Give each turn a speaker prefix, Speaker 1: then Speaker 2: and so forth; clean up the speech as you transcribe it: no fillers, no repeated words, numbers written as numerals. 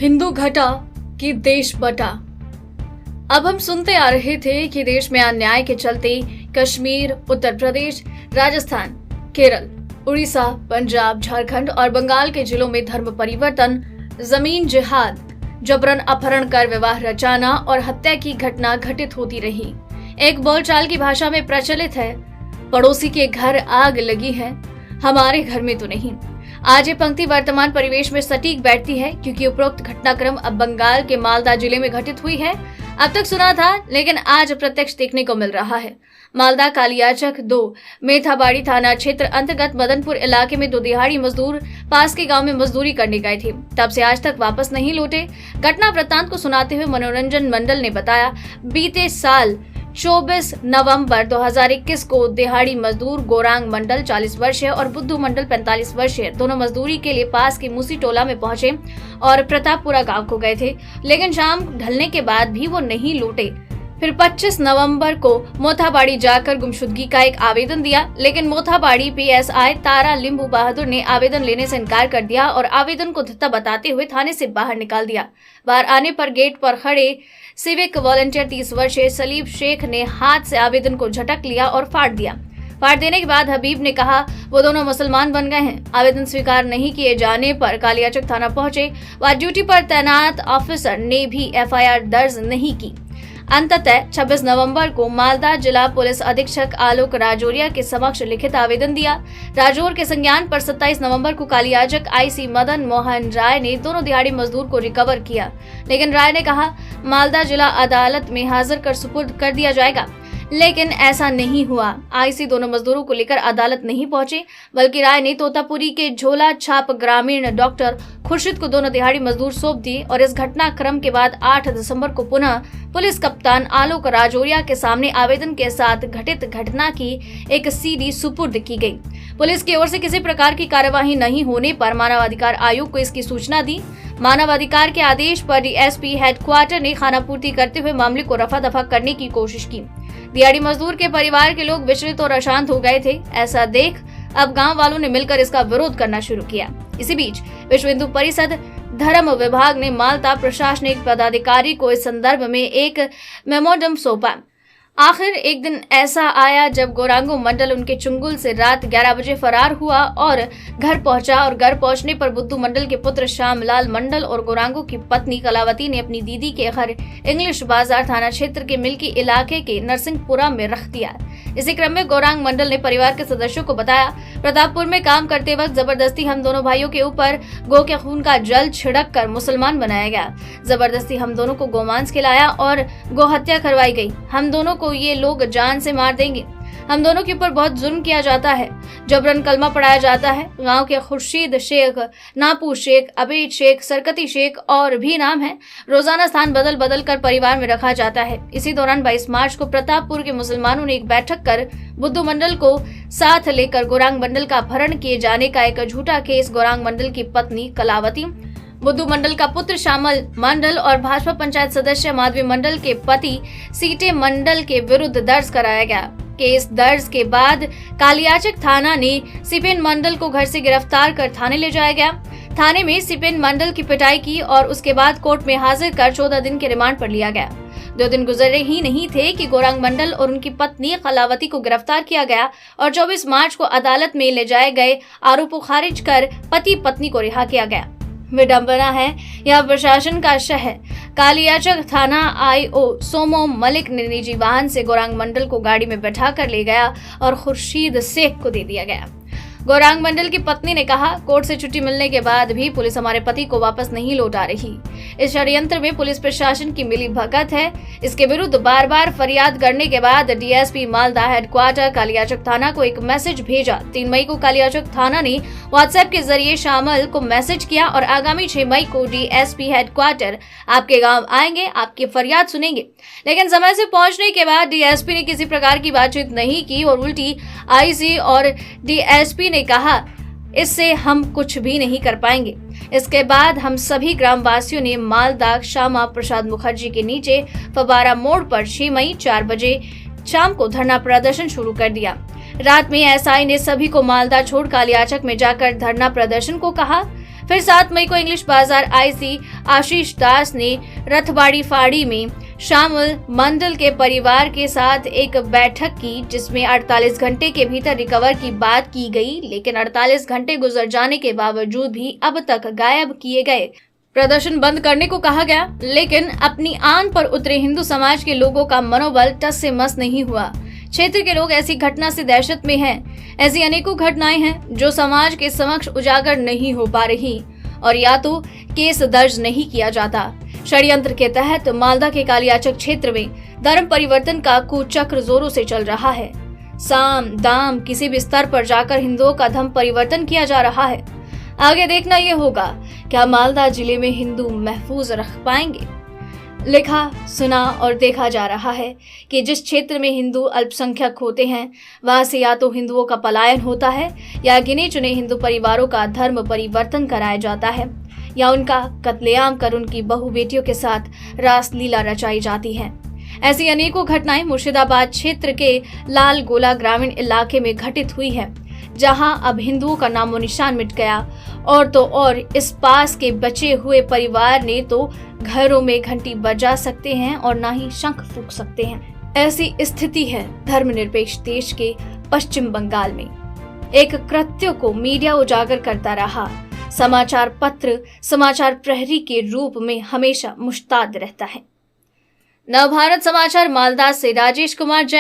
Speaker 1: हिंदू घटा कि देश बटा। अब हम सुनते आ रहे थे कि देश में अन्याय के चलते कश्मीर, उत्तर प्रदेश, राजस्थान, केरल, उड़ीसा, पंजाब, झारखंड और बंगाल के जिलों में धर्म परिवर्तन, जमीन जिहाद, जबरन अपहरण कर विवाह रचाना और हत्या की घटना घटित होती रही। एक बोलचाल की भाषा में प्रचलित है, पड़ोसी के घर आग लगी है, हमारे घर में तो नहीं। आज ये पंक्ति वर्तमान परिवेश में सटीक बैठती है, क्योंकि उपरोक्त घटनाक्रम अब बंगाल के मालदा जिले में घटित हुई है। अब तक सुना था, लेकिन आज प्रत्यक्ष देखने को मिल रहा है। मालदा कालियाचक 2 मेथाबाड़ी थाना क्षेत्र अंतर्गत मदनपुर इलाके में 2 दिहाड़ी मजदूर पास के गांव में मजदूरी करने गए थे। तब से आज तक वापस नहीं लौटे। घटना वृत्तांत को सुनाते हुए मनोरंजन मंडल ने बताया, बीते साल 24 नवंबर 2021 को दिहाड़ी मजदूर गोरांग मंडल 40 वर्षीय और बुद्धू मंडल 45 वर्षीय दोनों मजदूरी के लिए पास के मूसी टोला में पहुंचे और प्रतापपुरा गांव को गए थे, लेकिन शाम ढलने के बाद भी वो नहीं लौटे। फिर 25 नवंबर को मोथाबाड़ी जाकर गुमशुदगी का एक आवेदन दिया, लेकिन मोथाबाड़ी पीएसआई तारा लिंबू बहादुर ने आवेदन लेने से इनकार कर दिया और आवेदन को धत्ता बताते हुए थाने से बाहर निकाल दिया। बाहर आने पर गेट पर खड़े सिविक वॉलंटियर 30 वर्षीय सलीब शेख ने हाथ से आवेदन को झटक लिया और फाड़ दिया। फाड़ देने के बाद हबीब ने कहा वो दोनों मुसलमान बन गए हैं। आवेदन स्वीकार नहीं किए जाने पर कालियाचक थाना पहुंचे। वहां ड्यूटी पर तैनात ऑफिसर ने भी एफआईआर दर्ज नहीं की। अंततः 26 नवंबर को मालदा जिला पुलिस अधीक्षक आलोक राजौरिया के समक्ष लिखित आवेदन दिया। राजौर के संज्ञान पर 27 नवंबर को कालियाचक आईसी मदन मोहन राय ने दोनों दिहाड़ी मजदूर को रिकवर किया, लेकिन राय ने कहा मालदा जिला अदालत में हाजिर कर सुपुर्द कर दिया जाएगा, लेकिन ऐसा नहीं हुआ। आईसी दोनों मजदूरों को लेकर अदालत नहीं पहुंचे, बल्कि राय ने तोतापुरी के झोला छाप ग्रामीण डॉक्टर खुर्शीद को दोनों दिहाड़ी मजदूर सौंप दिए और इस घटनाक्रम के बाद 8 दिसंबर को पुनः पुलिस कप्तान आलोक राजौरिया के सामने आवेदन के साथ घटित घटना की एक सीडी सुपुर्द की गई। पुलिस की ओर से किसी प्रकार की कार्यवाही नहीं होने पर मानवाधिकार आयोग को इसकी सूचना दी। मानवाधिकार के आदेश पर डीएसपी हेडक्वार्टर ने खानापूर्ति करते हुए मामले को रफा दफा करने की कोशिश की। दिहाड़ी मजदूर के परिवार के लोग विचलित और अशांत हो गए थे। ऐसा देख अब गांव वालों ने मिलकर इसका विरोध करना शुरू किया। इसी बीच विश्व हिंदू परिषद धर्म विभाग ने मालदा प्रशासनिक पदाधिकारी को इस संदर्भ में एक मेमोरंडम सौंपा। आखिर एक दिन ऐसा आया जब गोरांगो मंडल उनके चुंगुल से रात 11 बजे फरार हुआ और घर पहुंचा और घर पहुंचने पर बुद्धू मंडल के पुत्र श्यामलाल मंडल और गोरांगो की पत्नी कलावती ने अपनी दीदी के घर इंग्लिश बाजार थाना क्षेत्र के मिल्की इलाके के नरसिंहपुरा में रख दिया। इसी क्रम में गोरांग मंडल ने परिवार के सदस्यों को बताया, प्रतापपुर में काम करते वक्त जबरदस्ती हम दोनों भाइयों के ऊपर गौ के खून का जल छिड़क कर मुसलमान बनाया गया। जबरदस्ती हम दोनों को गोमांस खिलाया और गौ हत्या करवाई गई। हम दोनों को ये लोग जान से मार देंगे। हम दोनों के ऊपर बहुत जुल्म किया जाता है, जबरन कलमा पढ़ाया जाता है। गांव के खुर्शीद शेख, नापू शेख, अबीद शेख, सरकती शेख और भी नाम है। रोजाना स्थान बदल बदल कर परिवार में रखा जाता है। इसी दौरान 22 मार्च को प्रतापपुर के मुसलमानों ने एक बैठक कर बुद्धू मंडल को साथ लेकर गोरांग मंडल का अपहरण किए जाने का एक झूठा केस गोरांग मंडल की पत्नी कलावती, बुद्धू मंडल का पुत्र श्यामल मंडल और भाजपा पंचायत सदस्य माधवी मंडल के पति सीटे मंडल के विरुद्ध दर्ज कराया गया। केस दर्ज के बाद कालियाचक थाना ने सिपेन मंडल को घर से गिरफ्तार कर थाने ले जाया गया। थाने में सिपेन मंडल की पिटाई की और उसके बाद कोर्ट में हाजिर कर 14 दिन के रिमांड पर लिया गया। 2 दिन गुजरे ही नहीं थे कि गोरांग मंडल और उनकी पत्नी कलावती को गिरफ्तार किया गया और 24 मार्च को अदालत में ले जाए गए आरोपों खारिज कर पति पत्नी को रिहा किया गया। विडंबना है, यह प्रशासन का शहर। कालियाचक थाना आईओ सोमो मलिक ने निजी वाहन से गोरांग मंडल को गाड़ी में बैठा कर ले गया और खुर्शीद शेख को दे दिया गया। गोरांग मंडल की पत्नी ने कहा, कोर्ट से छुट्टी मिलने के बाद भी पुलिस हमारे पति को वापस नहीं लौटा रही। इस षड्यंत्र में पुलिस प्रशासन की मिली भगत है। इसके विरुद्ध बार बार फरियाद करने के बाद डीएसपी मालदा हेडक्वार्टर कालियाचक थाना को एक मैसेज भेजा। 3 मई को कालियाचक थाना ने व्हाट्सएप के जरिए शामिल को मैसेज किया और आगामी 6 मई को डीएसपी हेडक्वार्टर आपके गाँव आएंगे, आपकी फरियाद सुनेंगे। लेकिन समय से पहुंचने के बाद डीएसपी ने किसी प्रकार की बातचीत नहीं की और उल्टी आईसी और डीएसपी ने कहा इससे हम कुछ भी नहीं कर पाएंगे। इसके बाद हम सभी ग्रामवासियों ने मालदा श्यामा प्रसाद मुखर्जी के नीचे फबारा मोड़ पर 6 मई 4 बजे शाम को धरना प्रदर्शन शुरू कर दिया। रात में एसआई ने सभी को मालदा छोड़ कालियाचक में जाकर धरना प्रदर्शन को कहा। फिर 7 मई को इंग्लिश बाजार आईसी आशीष दास ने रथबाड़ी फाड़ी में शामिल मंडल के परिवार के साथ एक बैठक की, जिसमें 48 घंटे के भीतर रिकवर की बात की गई, लेकिन 48 घंटे गुजर जाने के बावजूद भी अब तक गायब किए गए। प्रदर्शन बंद करने को कहा गया, लेकिन अपनी आन पर उतरे हिंदू समाज के लोगों का मनोबल टस से मस नहीं हुआ। क्षेत्र के लोग ऐसी घटना से दहशत में हैं। ऐसी अनेकों घटनाएं हैं जो समाज के समक्ष उजागर नहीं हो पा रही और या तो केस दर्ज नहीं किया जाता। षड्यंत्र के तहत मालदा के कालियाचक क्षेत्र में धर्म परिवर्तन का कुचक्र जोरों से चल रहा है। साम दाम किसी भी स्तर पर जाकर हिंदुओं का धर्म परिवर्तन किया जा रहा है। आगे देखना यह होगा, क्या मालदा जिले में हिंदू महफूज रख पाएंगे। लिखा, सुना और देखा जा रहा है कि जिस क्षेत्र में हिंदू अल्पसंख्यक होते हैं, वहां से या तो हिंदुओं का पलायन होता है या गिने चुने हिंदू परिवारों का धर्म परिवर्तन कराया जाता है या उनका कत्लेआम कर उनकी बहु बेटियों के साथ रासलीला रचाई जाती है। ऐसी अनेकों घटनाएं मुर्शिदाबाद क्षेत्र के लाल गोला ग्रामीण इलाके में घटित हुई है, जहां अब हिंदुओं का नामो निशान मिट गया और तो और इस पास के बचे हुए परिवार ने तो घरों में घंटी बजा सकते हैं और ना ही शंख फूंक सकते हैं। ऐसी स्थिति है धर्मनिरपेक्ष देश के पश्चिम बंगाल में। एक कृत्य को मीडिया उजागर करता रहा। समाचार पत्र समाचार प्रहरी के रूप में हमेशा मुश्ताद रहता है। नवभारत समाचार मालदा से राजेश कुमार जैन।